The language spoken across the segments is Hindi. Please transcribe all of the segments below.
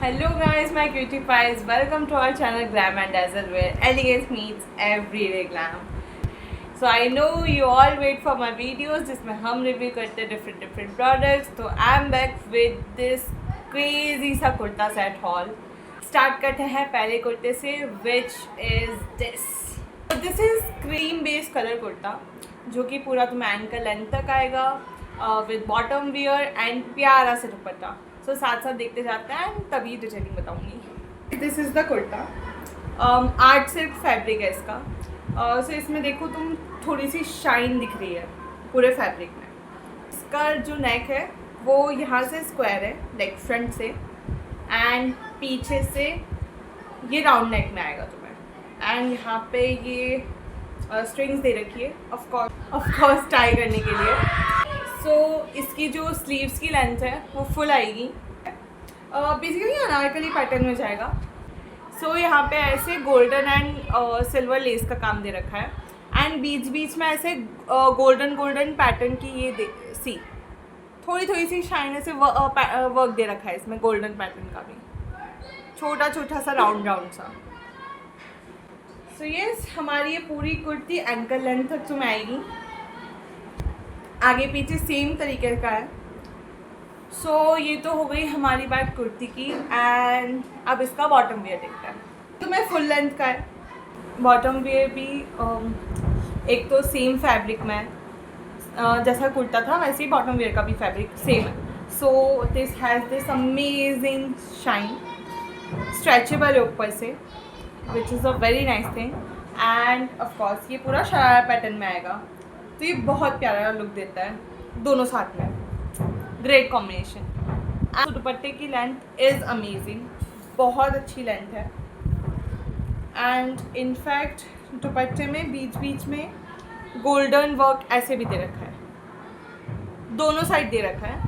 Hello guys, my cutie pies. Welcome to our channel Glam and Dazzle where elegance meets everyday glam. So I know you all wait for my videos जिसमें हम रिव्यू करते हैं different products. तो I am back with this crazy सा कुर्ता सेट haul. Start करते हैं पहले कुर्ते से which is this. So this is cream based color kurta जो कि पूरा तुम्हें एंकल लेंथ तक आएगा with bottom wear and प्यारा सा दुपट्टा. सो साथ साथ देखते जाते हैं एंड तभी डिटेलिंग बताऊंगी. This is the kurta. Art silk fabric है इसका. सो इसमें देखो तुम थोड़ी सी शाइन दिख रही है पूरे फैब्रिक में. इसका जो नेक है वो यहाँ से स्क्वायर है लाइक फ्रंट से एंड पीछे से ये राउंड नेक में आएगा तुम्हें एंड यहाँ पे ये स्ट्रिंग्स दे रखी है ऑफ कोर्स टाई करने के लिए. सो इसकी जो स्लीव्स की लेंथ है वो फुल आएगी. बेसिकली अनारकली पैटर्न में जाएगा. सो यहाँ पे ऐसे गोल्डन एंड सिल्वर लेस का काम दे रखा है एंड बीच बीच में ऐसे गोल्डन पैटर्न की ये सी थोड़ी सी शाइन से वर्क दे रखा है इसमें गोल्डन पैटर्न का भी छोटा सा राउंड सा. सो यस हमारी ये पूरी कुर्ती एंकल लेंथ तक तुम्हें आएगी. आगे पीछे सेम तरीके का है. सो ये तो हो गई हमारी बात कुर्ती की एंड अब इसका बॉटम वेयर देखते हैं. तो मैं फुल लेंथ का है. बॉटम वेयर भी एक तो सेम फैब्रिक में है. जैसा कुर्ता था वैसे ही बॉटम वेयर का भी फैब्रिक सेम है. So this has this amazing shine. Stretchable है ऊपर से which is a very nice thing and of course ये पूरा शरारा पैटर्न में आएगा. तो ये बहुत प्यारा लुक देता है दोनों साथ में. Great combination. तो दुपट्टे की लेंथ इज़ अमेजिंग. बहुत अच्छी लेंथ है एंड इनफैक्ट दुपट्टे में बीच में गोल्डन वर्क ऐसे भी दे रखा है. दोनों साइड दे रखा है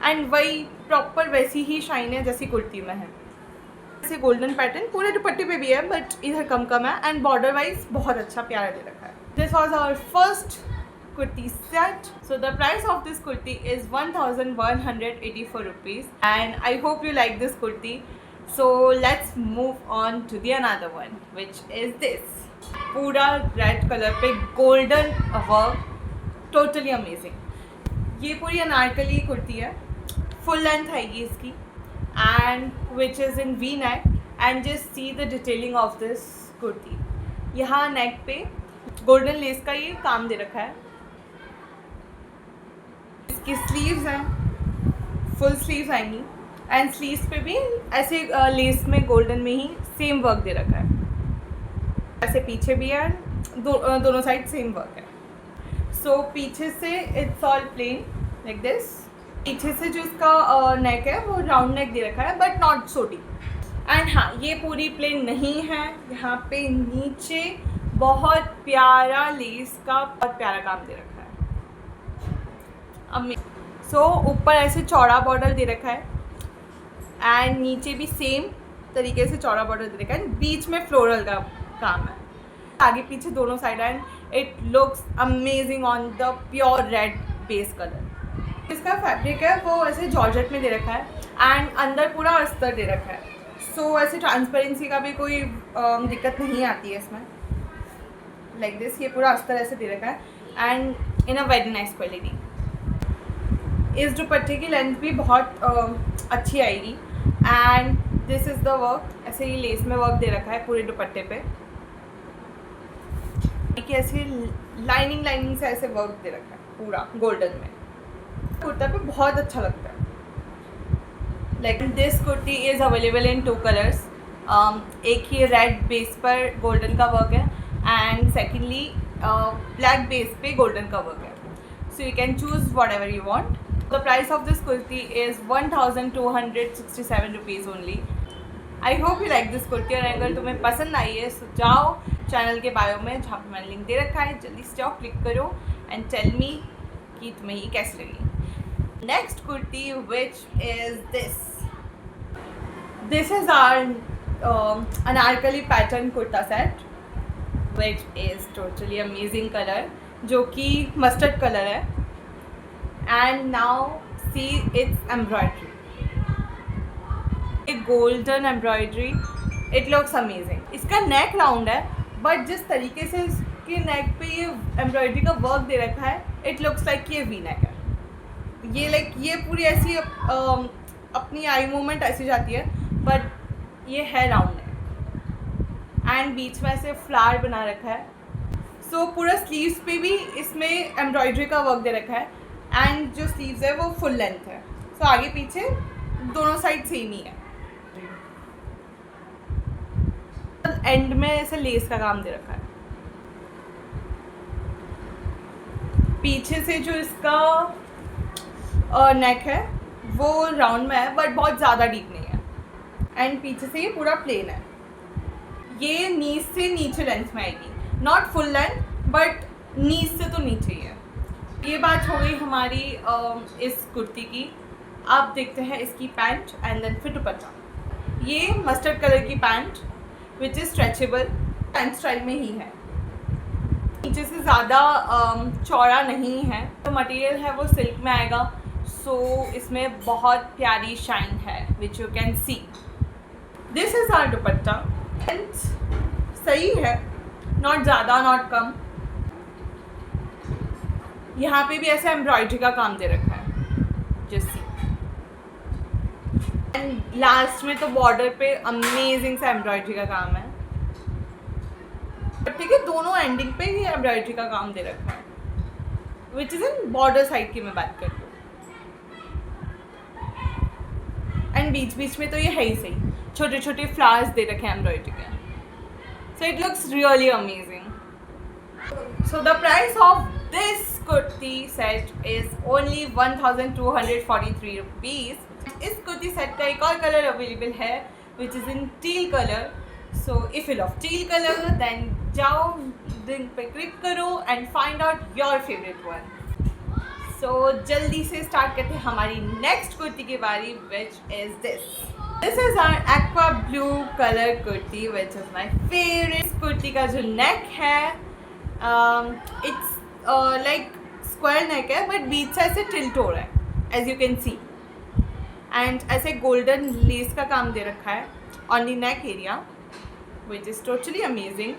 एंड वही प्रॉपर वैसी ही शाइन है जैसी कुर्ती में है. ऐसे गोल्डन पैटर्न पूरे दुपट्टे पे भी है बट इधर कम है एंड बॉर्डर वाइज बहुत अच्छा प्यारा दे रखा है. This was our first kurti set. So the price of this kurti is 1184 rupees and I hope you like this kurti. So let's move on to the another one which is this. पूरा रेड कलर पे गोल्डन वर्क. Totally amazing. ये पूरी अनारकली कुर्ती है. फुल लेंथ आएगी इसकी and which is in V neck and just see the detailing of this kurti. यहाँ नेक पे गोल्डन लेस का ये काम दे रखा है. इसकी स्लीव्स हैं फुल स्लीव्स आएंगी एंड स्लीव्स पे भी ऐसे लेस में गोल्डन में ही सेम वर्क दे रखा है. ऐसे पीछे भी है दोनों साइड सेम वर्क है. सो पीछे से it's all plain like this. पीछे से जो इसका नेक है वो राउंड नेक दे रखा है बट नॉट सोटी. एंड हाँ ये पूरी प्लेन नहीं है. यहाँ पे नीचे बहुत प्यारा लेस का बहुत प्यारा काम दे रखा है. सो ऊपर ऐसे चौड़ा बॉर्डर दे रखा है एंड नीचे भी सेम तरीके से चौड़ा बॉर्डर दे रखा है. बीच में फ्लोरल का काम है आगे पीछे दोनों side and it looks amazing on the pure red base colour. इसका फैब्रिक है वो ऐसे जॉर्जेट में दे रखा है एंड अंदर पूरा अस्तर दे रखा है. सो ऐसे ट्रांसपेरेंसी का भी कोई दिक्कत नहीं आती है इसमें. लाइक दिस ये पूरा अस्तर ऐसे दे रखा है and in a very nice quality. इस दुपट्टे की लेंथ भी बहुत अच्छी आएगी and this is the work. ऐसे ही लेस में वर्क दे रखा है पूरे दुपट्टे पे कि ऐसे लाइनिंग से ऐसे वर्क दे रखा है पूरा गोल्डन में. कुर्ता पे बहुत अच्छा लगता है. Like this kurti is available in 2 colours. एक ही रेड बेस पर गोल्डन का वर्क है and secondly black base पे golden का work है. So you can choose whatever you want. The price of this kurti is 1267 rupees only. I hope you like this kurti और अगर तुम्हें पसंद आई है तो जाओ चैनल के बायो में जहाँ पे मैंने लिंक दे रखा है जल्दी से जाओ क्लिक करो एंड टेल मी कि तुम्हें ये कैसी लगी. Next kurti which is this. This is our Anarkali pattern kurta set which is totally amazing color जो कि मस्टर्ड कलर है and now see its embroidery. एक golden embroidery, it looks amazing. इसका नेक राउंड है, बट जिस तरीके से इसके नेक पे ये एम्ब्रॉयडरी का वर्क दे रखा है, इट लुक्स लाइक ये वी नेक है। ये लाइक ये पूरी ऐसी अपनी आई मूवमेंट ऐसी जाती है, बट ये है राउंड नेक एंड बीच में ऐसे फ्लावर बना रखा है। सो पूरा स्लीव्स पे भी इसमें एम्ब्रॉयडरी का वर्क दे रखा है एंड जो स्लीव्स है वो फुल लेंथ है। सो आगे पीछे दोनों साइड सेम ही है। एंड में ऐसे लेस का काम दे रखा है। पीछे से जो इसका नेक है वो राउंड में है, बट बहुत ज़्यादा डीप नहीं है एंड पीछे से ये पूरा प्लेन है। ये नीज से नीचे लेंथ में आएगी, नॉट फुल लेंथ बट नीज से तो नीचे ही है। ये बात हो गई हमारी इस कुर्ती की। आप देखते हैं इसकी पैंट एंड देन फिर दुपट्टा। ये मस्टर्ड कलर की pant which is stretchable, pant style में ही है। नीचे से ज़्यादा चौड़ा नहीं है, तो मटेरियल है वो सिल्क में आएगा। सो इसमें बहुत प्यारी शाइन है which you can see. This is our dupatta. सही है, नॉट ज़्यादा नॉट कम। यहाँ पे भी ऐसे एम्ब्रॉयडरी का काम दे रखा है जैसी। एंड लास्ट में तो बॉर्डर पे अमेजिंग सा एम्ब्रॉयडरी का काम है। ठीक है, दोनों एंडिंग पे ही एम्ब्रॉयडरी का काम दे रखा है, which is in border side की मैं बात कर रही हूँ। एंड बीच बीच में तो ये है ही सही, छोटे छोटे फ्लावर्स दे रखे हैं एम्ब्रॉयडरी के। So it looks really amazing. So the price of this kurti set is only 1243 rupees. इस कुर्ती सेट का एक और कलर अवेलेबल है which is in teal colour. So if you love teal colour then जाओ लिंक पे क्लिक करो and find out your favourite one. So जल्दी से स्टार्ट करते हैं हमारी नेक्स्ट कुर्ती की बारी, which is this is our aqua blue colour kurti which is my favourite. Kurti का जो नेक है इट्स लाइक स्क्वायर नेक है, बट बीच से ऐसे टिल्ट हो रहा है as you can see. And ऐसे गोल्डन लेस का काम दे रखा है on the neck area which is totally amazing.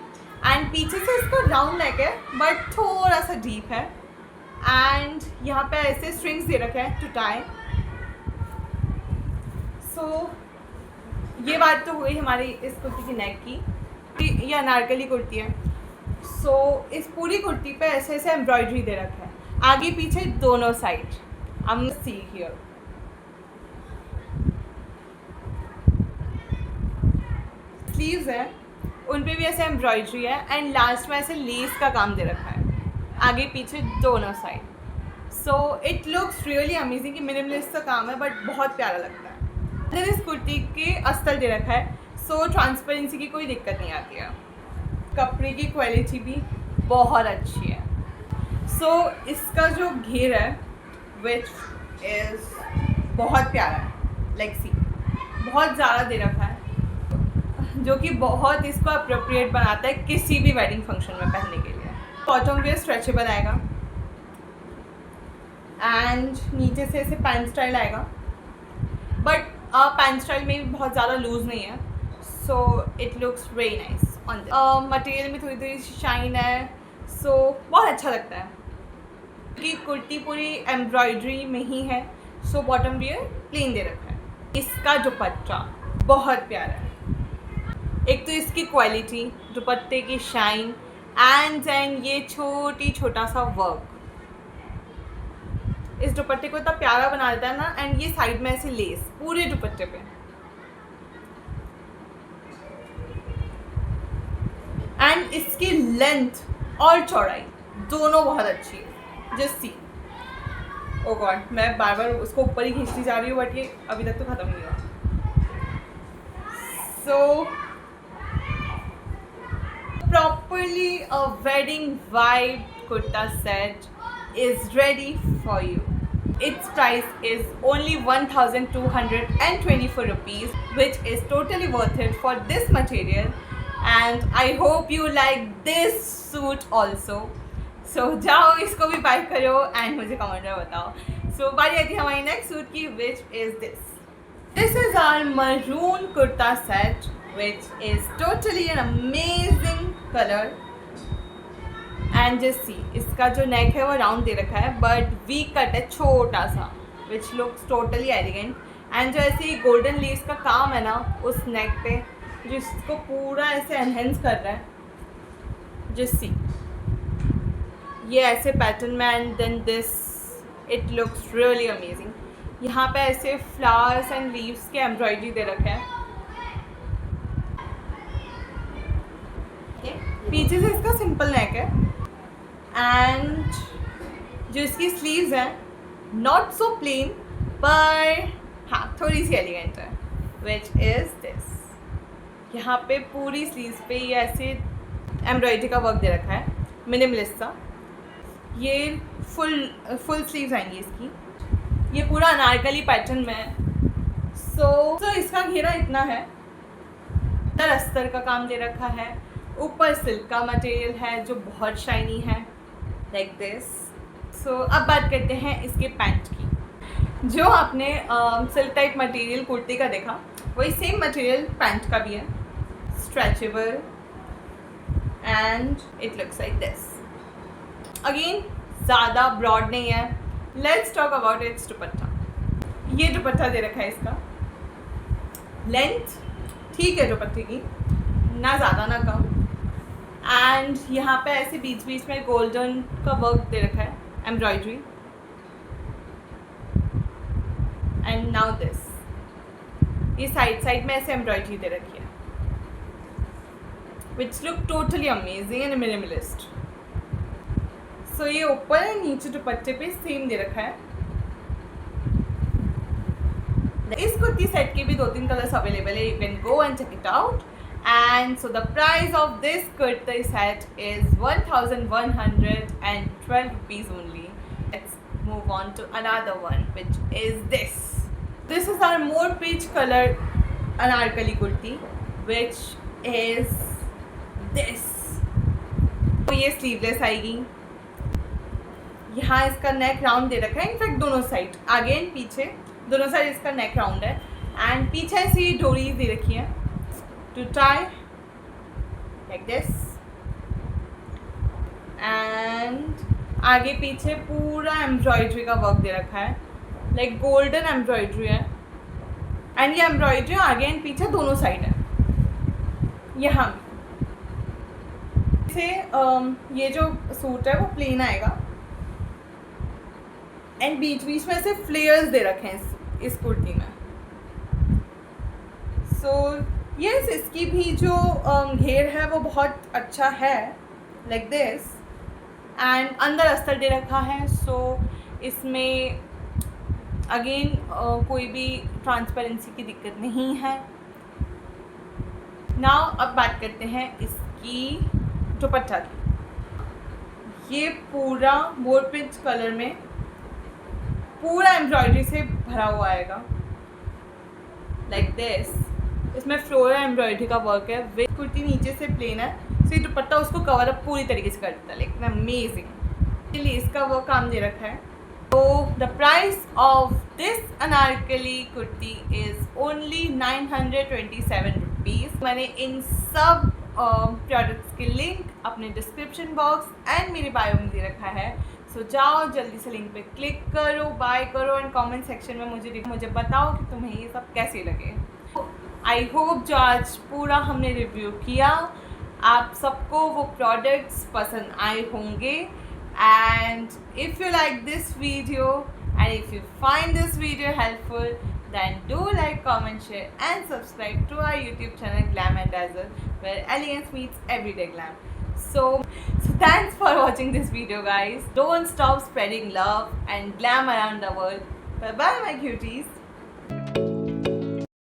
And पीछे से इसका राउंड नेक है बट थोड़ा सा डीप है। एंड यहाँ पे ऐसे स्ट्रिंग्स दे रखे हैं टू टाई। सो ये बात तो हुई हमारी इस कुर्ती की नेक की। ये अनारकली कुर्ती है। सो इस पूरी कुर्ती पे ऐसे ऐसे एम्ब्रॉयडरी दे रखा है आगे पीछे दोनों साइड। हम सी हियर स्लीव्स है, उन पे भी ऐसे एम्ब्रॉयडरी है एंड लास्ट में ऐसे लेस का काम दे रखा है आगे पीछे दोनों side. So it looks really amazing. कि मिनिमलिस्ट का काम है बट बहुत प्यारा लगता है। फिर इस कुर्ती के अस्तर दे रखा है, सो ट्रांसपेरेंसी की कोई दिक्कत नहीं आती है। कपड़े की क्वालिटी भी बहुत अच्छी है। सो इसका जो घेर है विच इज़ बहुत प्यारा है, लाइक सी बहुत ज़्यादा दे रखा है, जो कि बहुत इसको अप्रोप्रिएट बनाता है किसी भी वेडिंग फंक्शन में पहनने के लिए। बॉटम भी स्ट्रेचेबल आएगा एंड नीचे से ऐसे पैंट स्टाइल आएगा, बट पैंट स्टाइल में भी बहुत ज़्यादा लूज नहीं है। सो it looks very nice on material में थोड़ी थोड़ी शाइन है। सो बहुत अच्छा लगता है कि कुर्ती पूरी एम्ब्रॉयडरी में ही है। सो बॉटम भी प्लेन दे रखा है। इसका दुपट्टा बहुत प्यारा है। एक तो इसकी क्वालिटी, दुपट्टे की शाइन एंड ये छोटा सा वर्क इस दुपट्टे को इतना प्यारा बना देता है ना। एंड ये साइड में ऐसे लेस पूरे दुपट्टे पे। एंड इसकी लेंथ और चौड़ाई दोनों बहुत अच्छी है। जस्ट सी, ओ गॉड, मैं बार बार उसको ऊपर ही खींचती जा रही हूँ बट ये अभी तक तो ख़त्म नहीं हुआ। So properly a wedding vibe kurta set is ready for you. Its price is only 1224 rupees, which is totally worth it for this material. And I hope you like this suit also. So जाओ इसको भी buy करो and मुझे comment में बताओ. So बारी आती है हमारी next suit की, which is this. This is our maroon kurta set, which is totally an amazing color. And just see, इसका जो नेक है वो राउंड दे रखा है, बट वी कट है छोटा सा, which looks totally elegant. And जो ऐसे गोल्डन लीव्स का काम है ना उस नेक पे, जो इसको पूरा ऐसे एनहेंस कर रहा है. जस्ट सी, ये ऐसे पैटर्न में, and then this, it looks really amazing. यहाँ पे ऐसे फ्लावर्स एंड लीव्स के एम्ब्रॉयडरी दे रखे हैं. पीछे से इसका सिंपल नेक है, एंड जो इसकी स्लीव्स हैं नॉट सो प्लेन, पर हाँ थोड़ी सी एलिगेंट है, विच इज़ दिस. यहाँ पे पूरी स्लीव्स पे ये ऐसे एम्ब्रॉयडरी का वर्क दे रखा है, मिनिमलिस्ट सा. ये फुल स्लीव्स आएंगी इसकी. ये पूरा अनारकली पैटर्न में है. सो इसका घेरा इतना है, अंदर अस्तर का काम दे रखा है, ऊपर सिल्क का मटेरियल है जो बहुत शाइनी है, लाइक दिस. सो अब बात करते हैं इसके पैंट की. जो आपने सिल्क टाइप मटेरियल कुर्ती का देखा, वही सेम मटेरियल पैंट का भी है. Stretchable, and it looks like this. Again ज़्यादा ब्रॉड नहीं है. लेट्स टॉक अबाउट इट्स दुपट्टा. ये दुपट्टा दे रखा है. इसका लेंथ ठीक है दुपट्टे की, ना ज़्यादा ना कम. एंड यहाँ पे ऐसे बीच बीच में गोल्डन का वर्क दे रखा है, एम्ब्रॉयडरी. एंड नाउ दिस, ये साइड में ऐसे एम्ब्रॉयडरी दे रखी है, which look totally amazing and minimalist. So ये ऊपर और नीचे दुपट्टे पे सेम दे रखा है. इस कुर्ती सेट के भी 2-3 कलर्स अवेलेबल है. You can go and check it out. And so the price of this kurti set is 1112 rupees only. Let's move on to another one, which is this. This is our more peach color anarkali kurti, which is this. तो ये स्लीवलेस आएगी. यहाँ इसका नेक राउंड दे रखा है. इनफैक्ट दोनों साइड, आगे एंड पीछे दोनों साइड इसका नेक राउंड है. एंड पीछे ऐसी डोरीज दे रखी है to tie like this, and आगे पीछे पूरा एम्ब्रॉयडरी का वर्क दे रखा है, लाइक गोल्डन एम्ब्रॉयडरी है. एंड ये एम्ब्रॉयडरी आगे एंड पीछे दोनों साइड है. यहाँ से ये जो सूट है वो प्लेन आएगा, एंड बीच बीच में से फ्लेयर्स दे रखे हैं इस कुर्ती में. सो यस, इसकी भी जो घेर है वो बहुत अच्छा है, लाइक दिस. एंड अंदर अस्तर दे रखा है. सो इसमें अगेन कोई भी ट्रांसपेरेंसी की दिक्कत नहीं है. नाउ अब बात करते हैं इसकी दुपट्टा की. ये पूरा मोर पिच कलर में पूरा एम्ब्रॉयडरी से भरा हुआ आएगा, लाइक दिस. इसमें फ्लोरल एम्ब्रॉयडरी का वर्क है. वे कुर्ती नीचे से प्लेन है, सो ये दुपट्टा उसको कवर अप पूरी तरीके से कर देता है, लाइक अमेजिंग. इसलिए इसका वो काम दे रखा है. तो the price of this Anarkali kurti is only 927 rupees. मैंने इन सब प्रोडक्ट्स के लिंक अपने डिस्क्रिप्शन बॉक्स एंड मेरे बायो में दे रखा है. सो जाओ जल्दी से लिंक पे क्लिक करो, बाय करो, एंड कमेंट सेक्शन में मुझे बताओ कि तुम्हें ये सब कैसे लगे. आई होप जो आज पूरा हमने रिव्यू किया, आप सबको वो प्रोडक्ट्स पसंद आए होंगे. And if you like this video and if you find this video helpful, then do like, comment, share and subscribe to our YouTube channel Glam and Dazzle, where elegance meets everyday glam. So thanks for watching this video, guys. Don't stop spreading love and glam around the world. Bye bye my cuties.